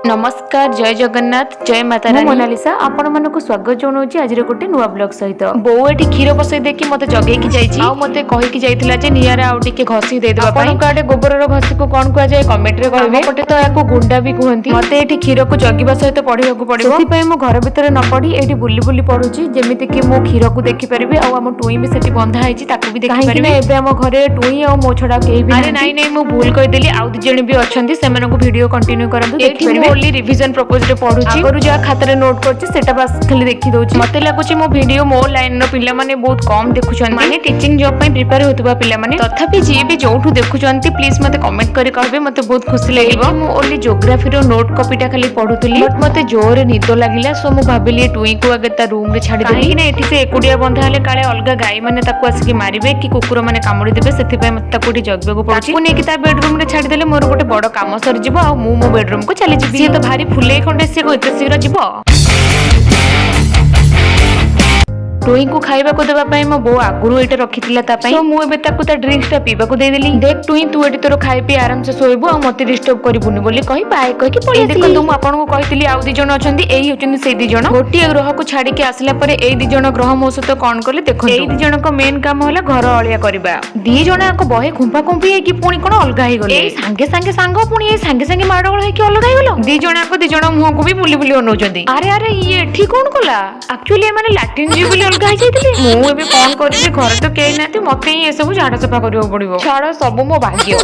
नमस्कार जय जगन्नाथ जय माता रानी मोनालिसा आपण मानक स्वागत जनाऊँ आज गोटे नुआ ब्लॉग सहित बो एठी क्षीर बसई देकी मते जगेकी जाईची आ मते कहिकी जाईतिला जे नियारे आउ टिके घसी दे देबा पई काडे गोबर रो घसी को कोन कुआ जाय कमेंट रे कहबे पटे तो याको गुंडा भी कहंती मते एठी क्षीर को जगिबा सहित पढिबा को पड़िबो सेति पई मो घर भीतर न पड़ी एठी बुल्ली बुल्ली पढुची जेमिति कि मो क्षीर को देखि परबे आ हम टुई भी सेठी बंधा आइची ताकू भी देखि परबे एबे हम घरे टुई आ मो छडा केही भी अरे नाही नाही मो भूल कहि देली आउ दि जण भी अछंती सेमन को वीडियो कंटिन्यू करंतु देखि परबे ओनली रिवीजन प्रपोज रे पढुची आगरु जा खाता रे नोट करची सेटा बस खाली देखि दोची मते लागुची मो वीडियो मो लाइन रो पिल्ला माने बहुत कम देखुछन माने टीचिंग जॉब पई प्रिपेयर होतबा पिल्ला माने तथापि जे भी जोठु देखुछंती प्लीज मते कमेंट करी कहबे मते बहुत खुशी लागिबो मो ओनली ज्योग्राफी रो नोट कॉपीटा खाली पढुतली बट मते जोर निद लागिला सो मो भाबिली टुई को आगे ता रूम रे छाडी देली कि ना एठी से एकुडिया बंधा हले काले अलगा गाय माने ताको आसी मारिबे कि कुकुर माने कामुडी देबे सेति पई मते ताको जगबे को पड़ची को नेकी ता बेडरूम रे छाडी देले मोर गोटे बड़ काम सर जिवो आ मु मो बेडरूम को चली जिबी से तो भारी फुले खंडे से को एते शीघ्र जिवो टुई को खाइबा को देबा पई मो बो आगुरु एटे रखितिला ता पई सो मु एबे ताकू ता ड्रिंक्स ता पीबा को दे देली देख टुई तू एटी तोर खाइ पी आराम से सोइबो आ मते डिस्टर्ब करिबुनी बोली कहि पाए कहि कि पळी देखो तुम आपन को कहितली आउ दि जण अछंती एही होचंती से दि जण गोटिए ग्रह को छाडी के आसला परे एही दि जण ग्रह मो सहित कोन करले देखो एही दि जण को मेन काम होला घर अलिया करबा दि जण को बहे खुंपा खुंपी है कि पुणी कोन अलगा हे गले एही संगे संगे सांग पुणी एही संगे संगे माडगळ हे कि अलगा हे गलो दि जण मुह को भी बुली बुली ओनौचंती अरे अरे ये एठी कोन कोला एक्चुअली माने लैट्रिन जी बुली अलगा हे जाइतिले मु एबे कोन करिबे घर तो केही नाती मते ही ए सब झाड़ा सफा करियो पड़िबो छाड़ सब मो भाग्य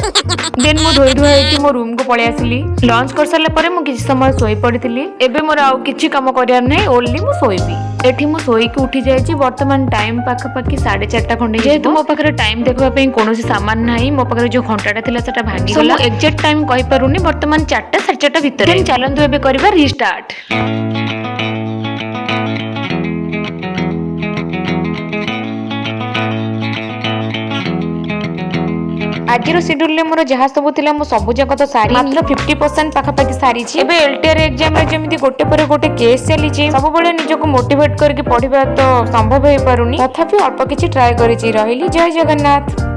देन मो धोई धोई कि मो रूम को पळे आसिली लंच कर सरला परे मु किछि समय सोई पड़ितिली एबे मोर आउ किछि काम करियार नै ओनली मु सोईबी एठी मु सोई के उठी जायछि वर्तमान टाइम पाखा पाखी 4:30 खंडे जेतु मो पाखरे टाइम देखबा पई कोनोसी सामान नाही मो पाखरे जो घंटाटा थिला सेटा भांगी गला एग्जैक्ट टाइम कहि पारुनी वर्तमान 4टा 4:30 भितर चलंतु एबे करबा रीस्टार्ट आज शेड्यूल में मोर जहाँ सब थिला मो सब जक तो सारी मात्र 50% पाखा पाखी सारी छी एबे एलटीआर एग्जाम रे जेमिति गोटे पर गोटे केस चली छी सब बळे निजको मोटिवेट करके पढिबा तो संभव हे पारुनी तथापि अल्प किछि ट्राई करिछि रहिली जय जगन्नाथ।